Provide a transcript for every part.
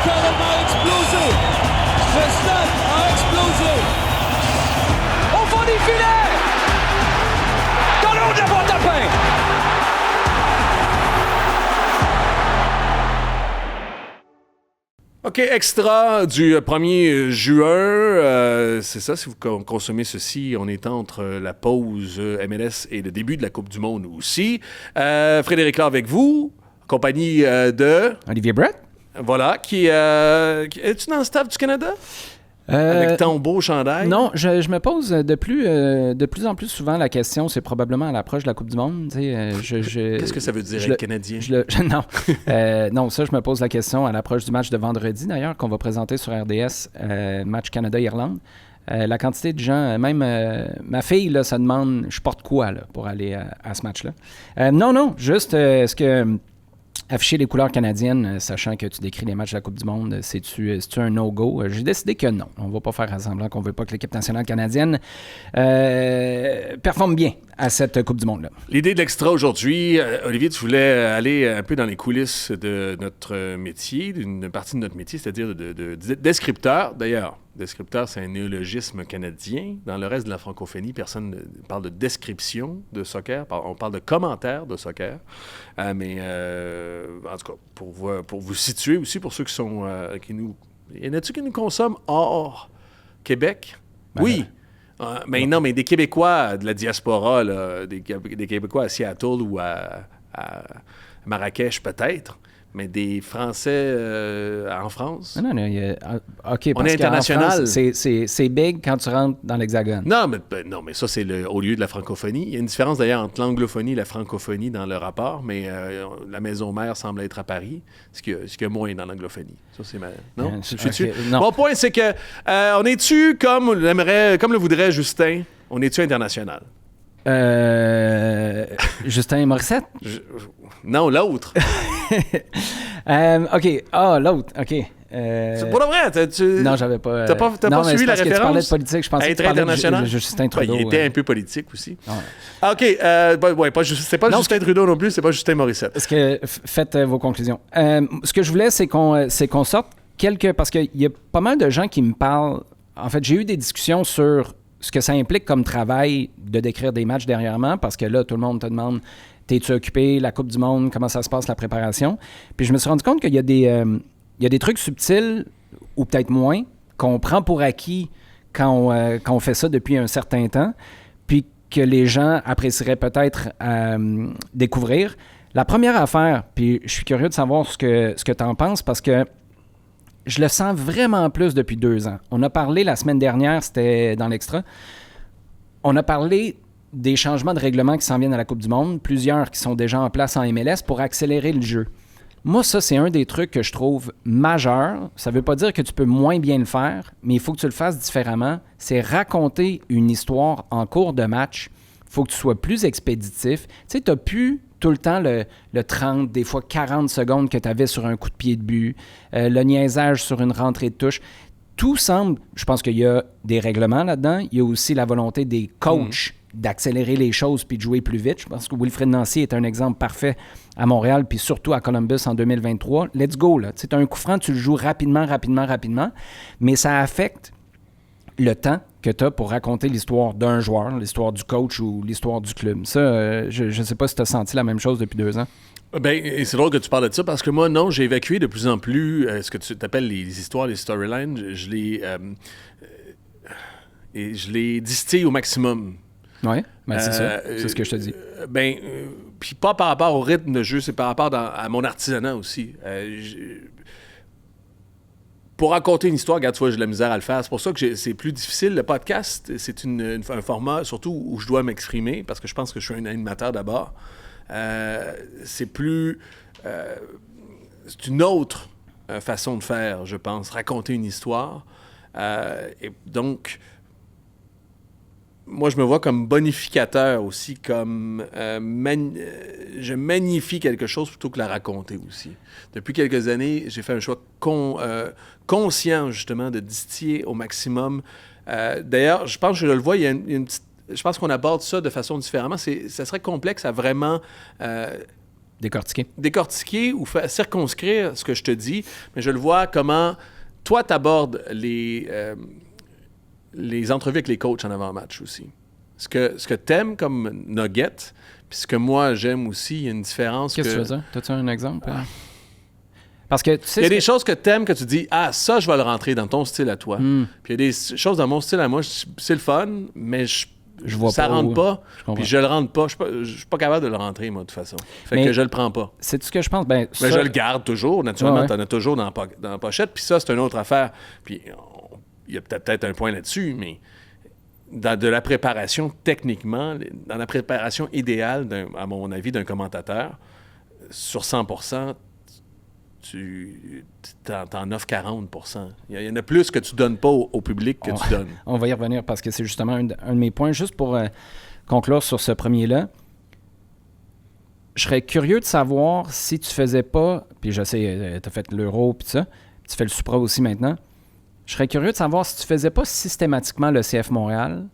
carrément explosé. Le stade a explosé. Au fond des filets. Dans le haut de la boîte à pain. OK, extra du 1er juin. C'est ça, si vous consommez ceci, on est entre la pause MLS et le début de la Coupe du Monde aussi. Frédéric là avec vous, en compagnie de... Olivier Brett. Voilà, es-tu dans le staff du Canada? Avec ton beau chandail? Non, je me pose de plus en plus souvent la question, c'est probablement à l'approche de la Coupe du Monde. Qu'est-ce que ça veut dire être Canadien? Non, ça, je me pose la question à l'approche du match de vendredi, d'ailleurs, qu'on va présenter sur RDS, match Canada-Irlande. La quantité de gens, même ma fille, là, se demande, je porte quoi là, pour aller à ce match-là? Non, juste, est-ce que... Afficher les couleurs canadiennes, sachant que tu décris les matchs de la Coupe du Monde, c'est-tu un no-go? J'ai décidé que non. On ne va pas faire semblant qu'on ne veut pas que l'équipe nationale canadienne performe bien à cette Coupe du Monde-là. L'idée de l'extra aujourd'hui, Olivier, tu voulais aller un peu dans les coulisses de notre métier, d'une partie de notre métier, c'est-à-dire de descripteur. D'ailleurs, descripteur, c'est un néologisme canadien. Dans le reste de la francophonie, personne ne parle de description de soccer. On parle de commentaire de soccer. Mais en tout cas, pour vous situer aussi, pour ceux qui sont... Y en a-tu qui nous consomment hors Québec? Ben, oui. Mais non, mais des Québécois de la diaspora, là, des Québécois à Seattle ou à Marrakech peut-être, mais des Français en France. Non, OK, on est international. C'est big quand tu rentres dans l'Hexagone. Non, mais ça, c'est au lieu de la francophonie. Il y a une différence d'ailleurs entre l'anglophonie et la francophonie dans le rapport, mais la maison mère semble être à Paris, ce qu'il y a moins dans l'anglophonie. Ça, c'est non? Okay, non. Mon point, c'est que on est-tu, comme le voudrait Justin, on est-tu international? Justin Morissette? Non, l'autre. OK. L'autre. OK. C'est pour le vrai. Non, j'avais pas... T'as pas suivi la référence? Tu parlais de politique, je pensais que tu parlais international? de Justin Trudeau. Il était un peu politique aussi. Ouais. OK. C'est pas Justin Trudeau non plus, c'est pas Justin Morissette. Parce que faites vos conclusions. Ce que je voulais, c'est qu'on sorte parce qu'il y a pas mal de gens qui me parlent... En fait, j'ai eu des discussions sur ce que ça implique comme travail de décrire des matchs dernièrement, parce que là, tout le monde te demande, t'es-tu occupé, la Coupe du Monde, comment ça se passe, la préparation? Puis je me suis rendu compte qu'il y a des trucs subtils, ou peut-être moins, qu'on prend pour acquis quand on fait ça depuis un certain temps, puis que les gens apprécieraient peut-être découvrir. La première affaire, puis je suis curieux de savoir ce que tu en penses, parce que je le sens vraiment plus depuis 2 ans. On a parlé la semaine dernière, c'était dans l'extra, on a parlé des changements de règlement qui s'en viennent à la Coupe du Monde, plusieurs qui sont déjà en place en MLS pour accélérer le jeu. Moi, ça, c'est un des trucs que je trouve majeur. Ça ne veut pas dire que tu peux moins bien le faire, mais il faut que tu le fasses différemment. C'est raconter une histoire en cours de match. Il faut que tu sois plus expéditif. Tu sais, tu n'as plus tout le temps le 30, des fois 40 secondes que tu avais sur un coup de pied de but, le niaisage sur une rentrée de touche. Tout semble, je pense qu'il y a des règlements là-dedans. Il y a aussi la volonté des coachs d'accélérer les choses puis de jouer plus vite. Je pense que Wilfred Nancy est un exemple parfait à Montréal puis surtout à Columbus en 2023. Let's go, là. Tu sais, un coup franc, tu le joues rapidement, mais ça affecte le temps que tu as pour raconter l'histoire d'un joueur, l'histoire du coach ou l'histoire du club. Ça, je ne sais pas si tu as senti la même chose depuis 2 ans. Ben, c'est drôle que tu parles de ça parce que moi, non, j'ai évacué de plus en plus ce que tu appelles les histoires, les storylines. Je les distille au maximum. Oui, ben c'est ça. C'est ce que je te dis. Puis pas par rapport au rythme de jeu, c'est par rapport à mon artisanat aussi. Pour raconter une histoire, regarde, tu vois, j'ai de la misère à le faire. C'est pour ça que c'est plus difficile. Le podcast, c'est un format, surtout où je dois m'exprimer, parce que je pense que je suis un animateur d'abord. C'est plus... c'est une autre façon de faire, je pense, raconter une histoire. Et donc, moi, je me vois comme bonificateur aussi, comme je magnifie quelque chose plutôt que la raconter aussi. Depuis quelques années, j'ai fait un choix conscient, justement, de distiller au maximum. D'ailleurs, je pense que je le vois, il y a une petite... Je pense qu'on aborde ça de façon différemment. Ça serait complexe à vraiment Décortiquer. ou circonscrire ce que je te dis, mais je le vois comment toi t'abordes les entrevues avec les coachs en avant-match aussi. Ce que t'aimes comme nugget, puis ce que moi j'aime aussi, il y a une différence. Qu'est-ce que tu veux dire? T'as-tu un exemple? Parce que tu sais. Il y a des choses que t'aimes que tu dis, ah, ça, je vais le rentrer dans ton style à toi. Puis il y a des choses dans mon style à moi, c'est le fun, mais je vois ça pas rentre pas, puis je le rentre pas. Je suis pas capable de le rentrer, moi, de toute façon. Fait que je le prends pas. C'est ce que je pense. Mais je le garde toujours, naturellement. T'en as toujours dans la pochette, puis ça, c'est une autre affaire. Puis il y a peut-être un point là-dessus, mais dans de la préparation, techniquement, dans la préparation idéale, à mon avis, d'un commentateur, sur 100%, tu t'en offres 40%. Il y en a plus que tu donnes pas au public que tu donnes. On va y revenir parce que c'est justement un de mes points. Juste pour conclure sur ce premier-là, je serais curieux de savoir si tu faisais pas, puis je sais, tu as fait l'Euro puis ça, tu fais le Supra aussi maintenant, je serais curieux de savoir si tu faisais pas systématiquement le CF Montréal,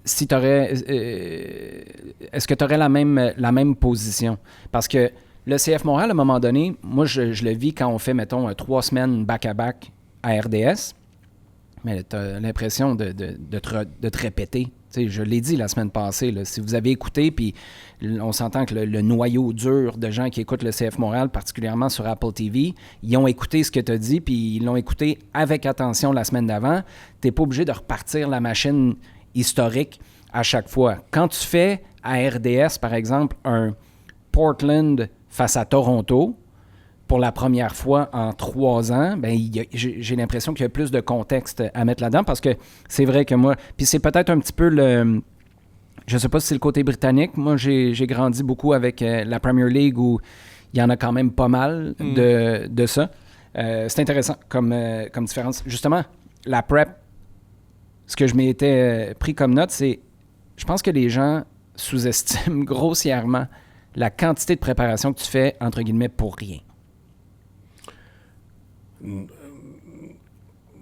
si tu aurais... est-ce que tu aurais la même position? Parce que le CF Montréal, à un moment donné, moi, je le vis quand on fait, mettons, 3 semaines back-à-back à RDS, mais tu as l'impression de te répéter. T'sais, je l'ai dit la semaine passée, là, si vous avez écouté, puis on s'entend que le noyau dur de gens qui écoutent le CF Montréal, particulièrement sur Apple TV, ils ont écouté ce que tu as dit, puis ils l'ont écouté avec attention la semaine d'avant. Tu n'es pas obligé de repartir la machine historique à chaque fois. Quand tu fais à RDS, par exemple, un Portland face à Toronto, pour la première fois en 3 ans, ben, j'ai l'impression qu'il y a plus de contexte à mettre là-dedans parce que c'est vrai que moi... Puis c'est peut-être un petit peu le... Je ne sais pas si c'est le côté britannique. Moi, j'ai grandi beaucoup avec la Premier League où il y en a quand même pas mal de ça. C'est intéressant comme différence. Justement, la prep, ce que je m'étais pris comme note, c'est... Je pense que les gens sous-estiment grossièrement la quantité de préparation que tu fais, entre guillemets, pour rien.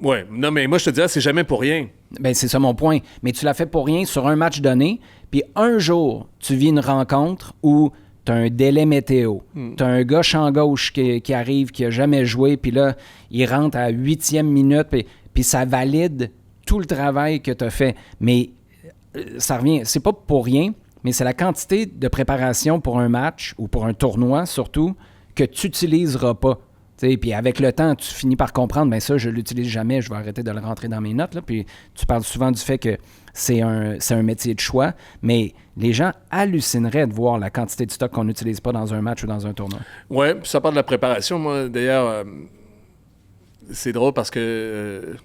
Oui, non, mais moi, je te dirais, c'est jamais pour rien. Ben, c'est ça mon point. Mais tu l'as fait pour rien sur un match donné, puis un jour, tu vis une rencontre où tu as un délai météo. Tu as un gars champ gauche qui arrive, qui n'a jamais joué, puis là, il rentre à 8e minute, puis ça valide tout le travail que tu as fait. Mais ça revient, c'est pas pour rien, mais c'est la quantité de préparation pour un match ou pour un tournoi, surtout, que tu n'utiliseras pas. Puis avec le temps, tu finis par comprendre, bien ça, je ne l'utilise jamais, je vais arrêter de le rentrer dans mes notes. Là. Puis tu parles souvent du fait que c'est un métier de choix, mais les gens hallucineraient de voir la quantité de stock qu'on n'utilise pas dans un match ou dans un tournoi. Oui, puis ça parle de la préparation. Moi, d'ailleurs, c'est drôle parce que...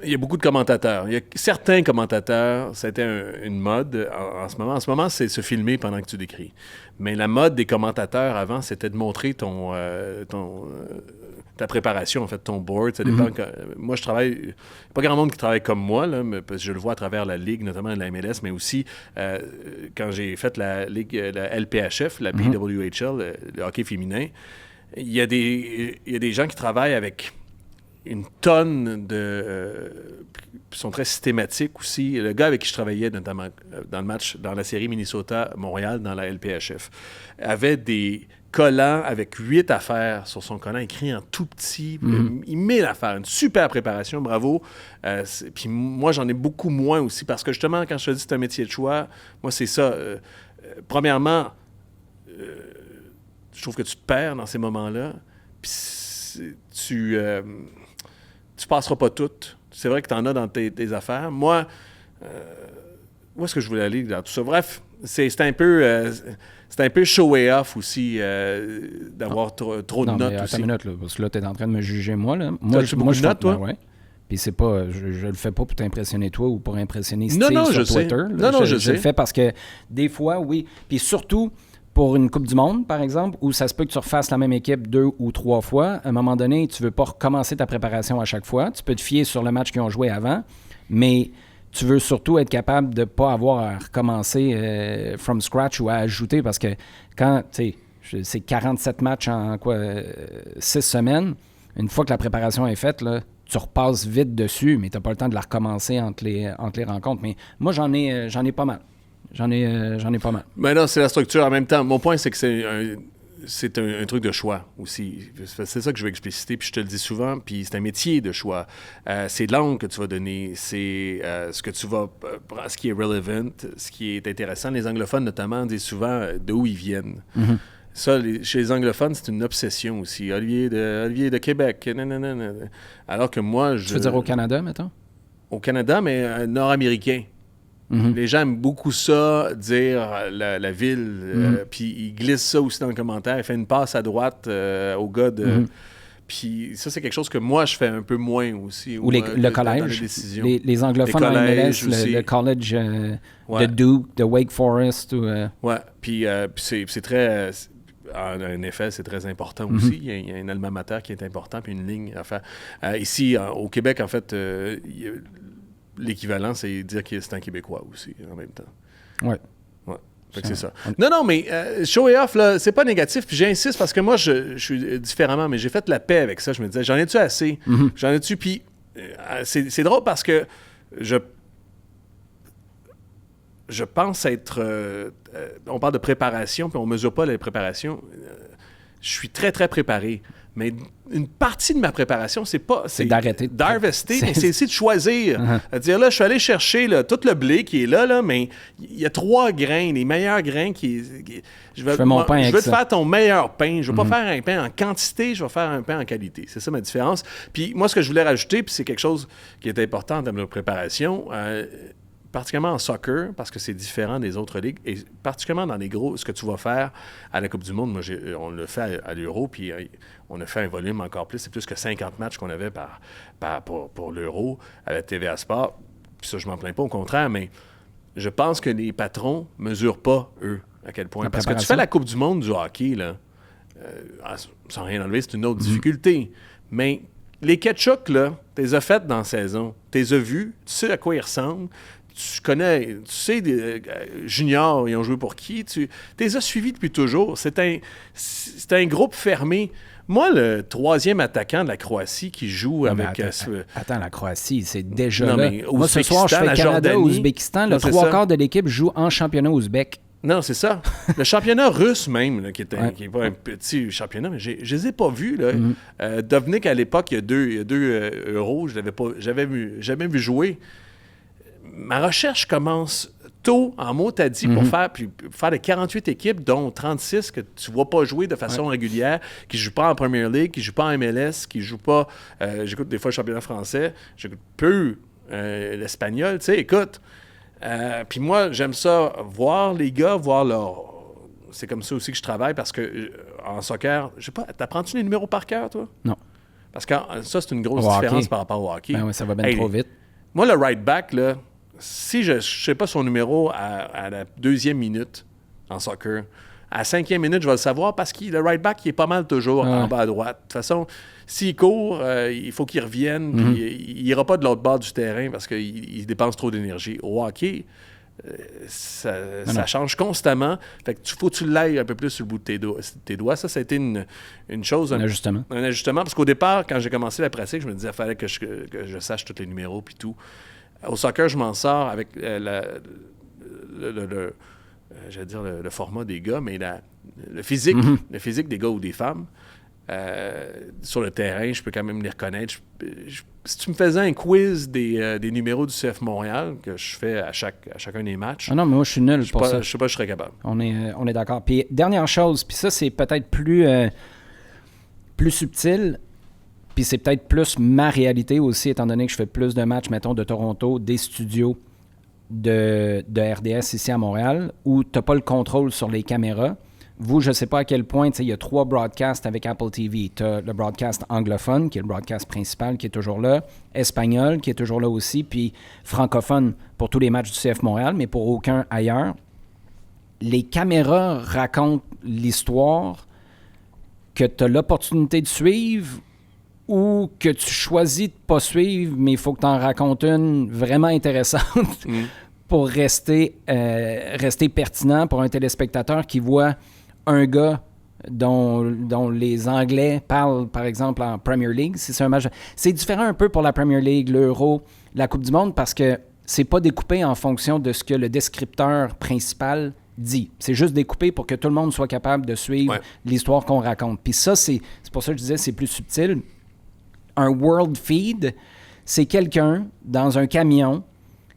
il y a beaucoup de commentateurs. Il y a certains commentateurs, c'était une mode en ce moment. En ce moment, c'est se filmer pendant que tu décris. Mais la mode des commentateurs avant, c'était de montrer ta préparation, en fait, ton board. Ça dépend. Moi, je travaille... Il n'y a pas grand monde qui travaille comme moi, là, parce que je le vois à travers la Ligue, notamment la MLS, mais aussi quand j'ai fait la Ligue, la LPHF, la BWHL, le hockey féminin, il y a des gens qui travaillent avec... une tonne de... Ils sont très systématiques aussi. Le gars avec qui je travaillais, notamment dans le match, dans la série Minnesota-Montréal, dans la LPHF, avait des collants avec 8 affaires sur son collant, écrit en tout petit. Il met l'affaire. Une super préparation, bravo. Puis moi, j'en ai beaucoup moins aussi, parce que justement, quand je te dis que c'est un métier de choix, moi, c'est ça. Premièrement, je trouve que tu te perds dans ces moments-là. Puis tu passeras pas tout. C'est vrai que tu en as dans tes affaires. Moi, où est-ce que je voulais aller dans tout ça? Bref, c'est un peu show-off aussi d'avoir trop de notes mais aussi. Attends une minute, là, parce que là, tu es en train de me juger moi. Là. T'as-tu beaucoup de notes, toi? Ouais. Puis c'est pas... Je le fais pas pour t'impressionner toi ou pour impressionner Steve sur Twitter. Je le fais parce que des fois, oui. Puis surtout... pour une Coupe du Monde, par exemple, où ça se peut que tu refasses la même équipe 2 ou 3 fois, à un moment donné, tu ne veux pas recommencer ta préparation à chaque fois. Tu peux te fier sur le match qu'ils ont joué avant, mais tu veux surtout être capable de ne pas avoir à recommencer from scratch ou à ajouter, parce que quand, tu sais, c'est 47 matchs en 6 semaines, une fois que la préparation est faite, là, tu repasses vite dessus, mais tu n'as pas le temps de la recommencer entre les rencontres. Mais moi, j'en ai pas mal. J'en ai pas mal. Mais non, c'est la structure. En même temps, mon point, c'est que c'est un truc de choix aussi. C'est ça que je veux expliciter, puis je te le dis souvent, puis c'est un métier de choix. C'est l'angle que tu vas donner, c'est ce que tu vas... ce qui est relevant, ce qui est intéressant. Les anglophones, notamment, disent souvent d'où ils viennent. Mm-hmm. Ça, chez les anglophones, c'est une obsession aussi. Olivier de Québec, nanana. Alors que moi, Tu veux dire au Canada, mettons? Au Canada, mais nord-américain. Mm-hmm. Les gens aiment beaucoup ça, dire la ville, puis ils glissent ça aussi dans le commentaire. Ils font une passe à droite au gars de... Mm-hmm. Puis ça, c'est quelque chose que moi, je fais un peu moins aussi. Ou le collège. Les anglophones en MLS, le college de Duke, de Wake Forest. Ouais, puis c'est très... En effet, c'est très important aussi. Il y a un alma mater qui est important, puis une ligne à faire. Ici, au Québec, en fait, l'équivalent, c'est dire que c'est un Québécois aussi, en même temps. Oui. Ouais. Fait que c'est ça. Non, mais show et off, là, c'est pas négatif. Puis j'insiste parce que moi, je suis différemment, mais j'ai fait la paix avec ça. Je me disais, j'en ai-tu assez? J'en ai-tu? Puis c'est drôle parce que je pense être... on parle de préparation, puis on ne mesure pas la préparation. Je suis très, très préparé. Mais une partie de ma préparation, c'est d'arrêter. D'harvester, mais c'est aussi de choisir. C'est-à-dire, là, je suis allé chercher là, tout le blé qui est là, mais il y a 3 grains, les meilleurs grains je veux te faire ton meilleur pain. Je ne veux pas faire un pain en quantité, je vais faire un pain en qualité. C'est ça ma différence. Puis moi, ce que je voulais rajouter, puis c'est quelque chose qui est important en termes de préparation, particulièrement en soccer, parce que c'est différent des autres ligues, et particulièrement dans les gros, ce que tu vas faire à la Coupe du Monde, moi, on le fait à l'Euro, puis on a fait un volume encore plus, c'est plus que 50 matchs qu'on avait pour l'Euro à la TVA Sport, puis ça, je m'en plains pas, au contraire, mais je pense que les patrons mesurent pas, eux, à quel point. Parce que tu fais la Coupe du Monde du hockey, là, sans rien enlever, c'est une autre difficulté, mais les ketchup, là, tu les as faites dans la saison, tu les as vus, tu sais à quoi ils ressemblent, tu sais, des juniors, ils ont joué pour qui, tu les as suivis depuis toujours. C'est un groupe fermé. Moi, le 3e attaquant de la Croatie qui joue avec... Attends, la Croatie, c'est déjà là. Moi, ce soir, je fais Canada-Ouzbékistan. Le 3/4 de l'équipe joue en championnat ouzbek. Non, c'est ça. Le championnat russe même, là, qui est pas un petit championnat, mais je les ai pas vus. Là. Dovnik, à l'époque, il y a 2 euros, je l'avais jamais vu jouer. Ma recherche commence tôt, en mot-à-dit, pour faire les 48 équipes, dont 36 que tu ne vois pas jouer de façon régulière, qui ne jouent pas en Premier League, qui ne jouent pas en MLS, qui ne jouent pas... j'écoute des fois le championnat français, j'écoute peu l'espagnol, tu sais, écoute. Puis moi, j'aime ça, voir les gars, voir leur... C'est comme ça aussi que je travaille, parce que en soccer, je sais pas, t'apprends-tu les numéros par cœur, toi? Non. Parce que ça, c'est une grosse différence par rapport au hockey. Ben oui, ça va bien trop vite. Moi, le right back, là, si je ne sais pas son numéro à la 2e minute en soccer, à la 5e minute, je vais le savoir parce que le right back, il est pas mal toujours en bas à droite. De toute façon, s'il court, il faut qu'il revienne. Puis il n'ira pas de l'autre bord du terrain parce qu'il dépense trop d'énergie. Au hockey, ça change constamment. Fait que faut que tu l'ailles un peu plus sur le bout de tes doigts. Ça a été une chose... Un ajustement. Un ajustement. Parce qu'au départ, quand j'ai commencé la pratique, je me disais qu'il fallait que je sache tous les numéros puis tout. Au soccer, je m'en sors avec le format des gars, mais le physique des gars ou des femmes. Sur le terrain, je peux quand même les reconnaître. Si tu me faisais un quiz des numéros du CF Montréal, que je fais à chacun des matchs... Ah non, mais moi, je suis nul pour ça. Je sais pas, je serais capable. On est d'accord. Puis, dernière chose, puis ça, c'est peut-être plus subtil... Puis c'est peut-être plus ma réalité aussi, étant donné que je fais plus de matchs, mettons, de Toronto, des studios de RDS ici à Montréal, où tu n'as pas le contrôle sur les caméras. Vous, je ne sais pas à quel point, il y a 3 broadcasts avec Apple TV. Tu as le broadcast anglophone, qui est le broadcast principal, qui est toujours là, espagnol, qui est toujours là aussi, puis francophone pour tous les matchs du CF Montréal, mais pour aucun ailleurs. Les caméras racontent l'histoire que tu as l'opportunité de suivre ou que tu choisis de ne pas suivre, mais il faut que tu en racontes une vraiment intéressante pour rester pertinent pour un téléspectateur qui voit un gars dont les Anglais parlent, par exemple, en Premier League, si c'est un match... C'est différent un peu pour la Premier League, l'Euro, la Coupe du Monde, parce que c'est pas découpé en fonction de ce que le descripteur principal dit. C'est juste découpé pour que tout le monde soit capable de suivre l'histoire qu'on raconte. Puis ça, c'est pour ça que je disais, c'est plus subtil. Un world feed, c'est quelqu'un dans un camion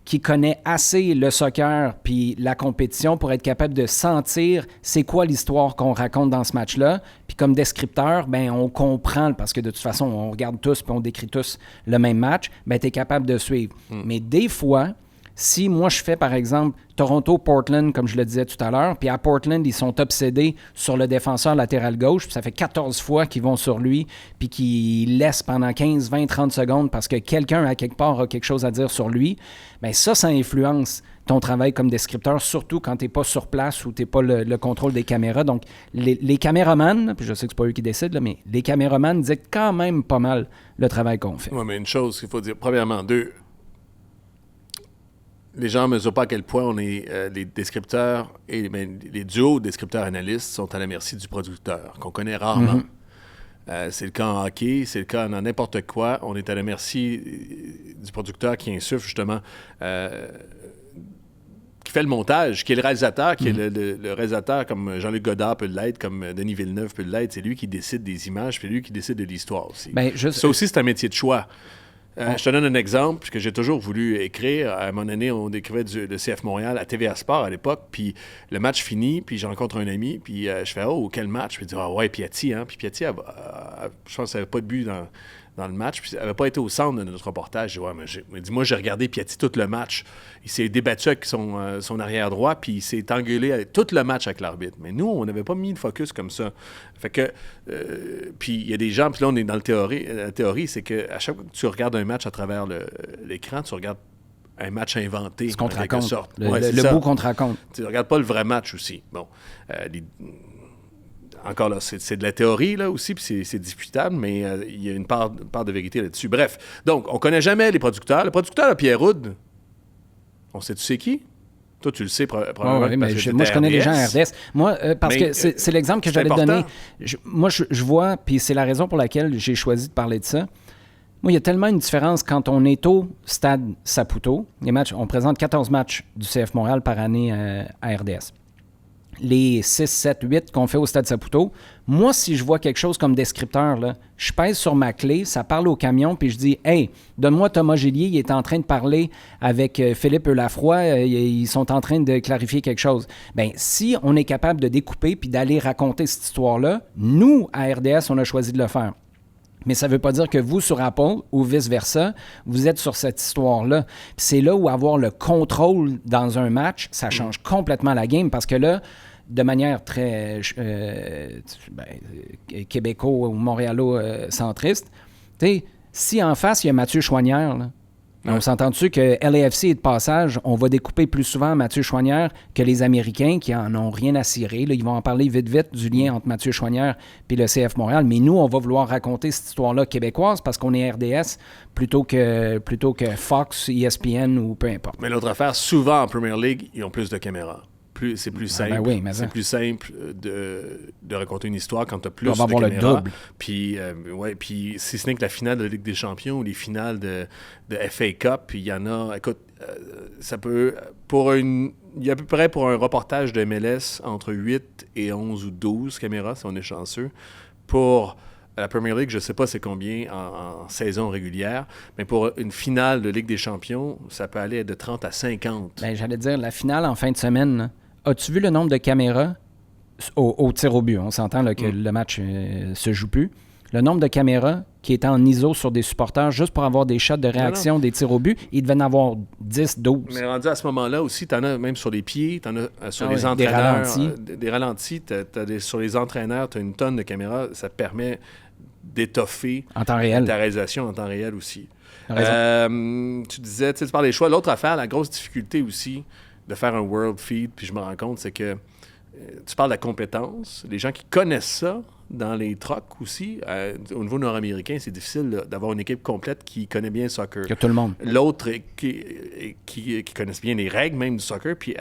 qui connaît assez le soccer puis la compétition pour être capable de sentir c'est quoi l'histoire qu'on raconte dans ce match-là. Puis comme descripteur, ben on comprend, parce que de toute façon, on regarde tous puis on décrit tous le même match, ben tu es capable de suivre. Mais des fois, si moi je fais par exemple Toronto-Portland, comme je le disais tout à l'heure, puis à Portland, ils sont obsédés sur le défenseur latéral gauche, puis ça fait 14 fois qu'ils vont sur lui, puis qu'ils laissent pendant 15, 20, 30 secondes parce que quelqu'un à quelque part a quelque chose à dire sur lui, bien ça influence ton travail comme descripteur, surtout quand tu n'es pas sur place ou tu n'es pas le contrôle des caméras. Donc, les caméramans, puis je sais que c'est pas eux qui décident, là, mais les caméramans dictent quand même pas mal le travail qu'on fait. Oui, mais une chose qu'il faut dire, premièrement, les gens ne mesurent pas à quel point on est les descripteurs et les duos descripteurs-analystes sont à la merci du producteur, qu'on connaît rarement. C'est le cas en hockey, c'est le cas dans n'importe quoi. On est à la merci du producteur qui insuffle justement, qui fait le montage, qui est le réalisateur, qui est le réalisateur comme Jean-Luc Godard peut l'être, comme Denis Villeneuve peut l'être. C'est lui qui décide des images, puis lui qui décide de l'histoire aussi. Ça aussi, c'est un métier de choix. Je te donne un exemple, puisque j'ai toujours voulu écrire. À un moment donné, on écrivait le CF Montréal à TVA Sport à l'époque, puis le match finit, puis je rencontre un ami, puis je fais « Oh, quel match? » Puis il dit « Ah ouais, Piatti, hein? » Puis Piatti, je pense qu'elle n'avait pas de but dans le match, puis elle n'avait pas été au centre de notre reportage. Je dis « Ouais, mais dis-moi, j'ai regardé Piatti tout le match. Il s'est débattu avec son arrière-droit, puis il s'est engueulé tout le match avec l'arbitre. Mais nous, on n'avait pas mis le focus comme ça. Fait que, puis il y a des gens, puis là, on est dans la théorie, c'est qu'à chaque fois que tu regardes un match à travers l'écran, tu regardes un match inventé. Ce qu'on te raconte. Sorte. Le bout qu'on te raconte. Tu ne regardes pas le vrai match aussi. Bon. Encore là, c'est de la théorie là aussi, puis c'est discutable, mais il y a une part de vérité là-dessus. Bref, donc, on ne connaît jamais les producteurs. Le producteur de Pierre Houd, on sait tu sais qui? Toi, tu le sais probablement. Oui, mais moi, je connais des gens à RDS. Moi, parce que c'est l'exemple que j'allais te donner. Moi, je vois, puis c'est la raison pour laquelle j'ai choisi de parler de ça. Moi, il y a tellement une différence quand on est au stade Saputo. Les matchs, on présente 14 matchs du CF Montréal par année à RDS. Les 6, 7, 8 qu'on fait au Stade Saputo, moi, si je vois quelque chose comme descripteur, là, je pèse sur ma clé, ça parle au camion, puis je dis « Hey, donne-moi Thomas Gélier, il est en train de parler avec Philippe Eulafroy, ils sont en train de clarifier quelque chose. » Bien, si on est capable de découper puis d'aller raconter cette histoire-là, nous, à RDS, on a choisi de le faire. Mais ça ne veut pas dire que vous, sur Apple, ou vice-versa, vous êtes sur cette histoire-là. Puis c'est là où avoir le contrôle dans un match, ça change complètement la game, parce que là, de manière très québéco ou montréalo-centriste, si en face, il y a Mathieu Choinière, là, on s'entend-tu que LAFC est de passage, on va découper plus souvent Mathieu Choinière que les Américains qui en ont rien à cirer. Là, ils vont en parler vite du lien entre Mathieu Choinière et le CF Montréal. Mais nous, on va vouloir raconter cette histoire-là québécoise parce qu'on est RDS plutôt que Fox, ESPN ou peu importe. Mais l'autre affaire, souvent en Premier League, ils ont plus de caméras. C'est plus simple. C'est plus simple de raconter une histoire quand tu as plus de caméras. Le double. Puis, si ce n'est que la finale de la Ligue des Champions ou les finales de FA Cup, puis il y en a... Écoute, ça peut... il y a à peu près pour un reportage de MLS entre 8 et 11 ou 12 caméras, si on est chanceux. Pour la Premier League, je ne sais pas c'est combien en saison régulière, mais pour une finale de Ligue des Champions, ça peut aller de 30 à 50. Bien, j'allais dire, la finale en fin de semaine, là, as-tu vu le nombre de caméras au tir au but? On s'entend là, que le match se joue plus. Le nombre de caméras qui étaient en ISO sur des supporters juste pour avoir des shots de réaction des tirs au but, il devait en avoir 10, 12. Mais rendu à ce moment-là aussi, tu en as même sur les pieds, tu en as sur les entraîneurs. Des ralentis. Sur les entraîneurs, tu as une tonne de caméras. Ça te permet d'étoffer en temps réel. Ta réalisation en temps réel aussi. Tu disais, tu parles des choix. L'autre affaire, la grosse difficulté aussi de faire un world feed, puis je me rends compte, c'est que tu parles de la compétence. Les gens qui connaissent ça dans les trucks aussi, au niveau nord-américain, c'est difficile d'avoir une équipe complète qui connaît bien le soccer. Que tout le monde. L'autre qui connaissent bien les règles même du soccer, puis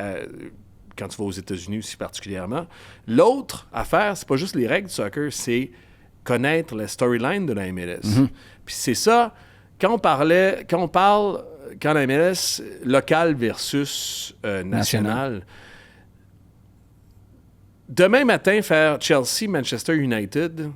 quand tu vas aux États-Unis aussi particulièrement. L'autre affaire, c'est pas juste les règles du soccer, c'est connaître la storyline de la MLS. Puis c'est ça, quand la MLS locale versus nationale, demain matin, faire Chelsea-Manchester United,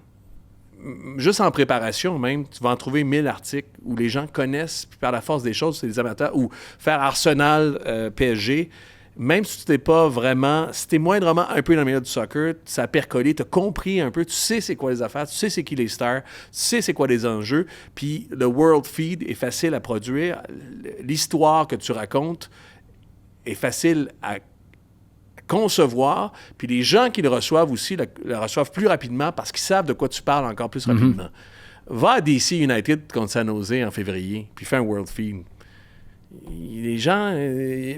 juste en préparation même, tu vas en trouver 1000 articles où les gens connaissent, puis par la force des choses, c'est des amateurs, ou faire Arsenal-PSG, même si tu n'es pas vraiment, si tu es moindrement un peu dans le milieu du soccer, ça a percolé, tu as compris un peu, tu sais c'est quoi les affaires, tu sais c'est qui les stars, tu sais c'est quoi les enjeux, puis le World Feed est facile à produire, l'histoire que tu racontes est facile à concevoir, puis les gens qui le reçoivent aussi le reçoivent plus rapidement parce qu'ils savent de quoi tu parles encore plus rapidement. Va à DC United contre San Jose en février, puis fais un World Feed. Les gens,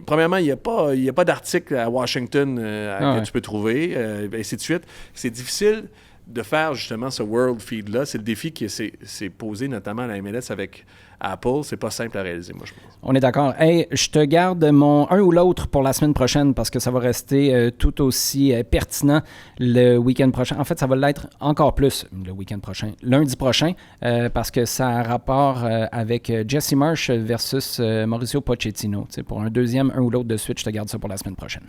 premièrement, il n'y a pas d'article à Washington que tu peux trouver, et ainsi de suite. C'est difficile de faire justement ce World Feed-là. C'est le défi qui s'est posé notamment à la MLS avec Apple. C'est pas simple à réaliser, moi, je pense. On est d'accord. Hey, je te garde mon un ou l'autre pour la semaine prochaine parce que ça va rester tout aussi pertinent le week-end prochain. En fait, ça va l'être encore plus le week-end prochain, lundi prochain, parce que ça a rapport avec Jesse Marsch versus Mauricio Pochettino. Pour un deuxième, un ou l'autre de suite, je te garde ça pour la semaine prochaine.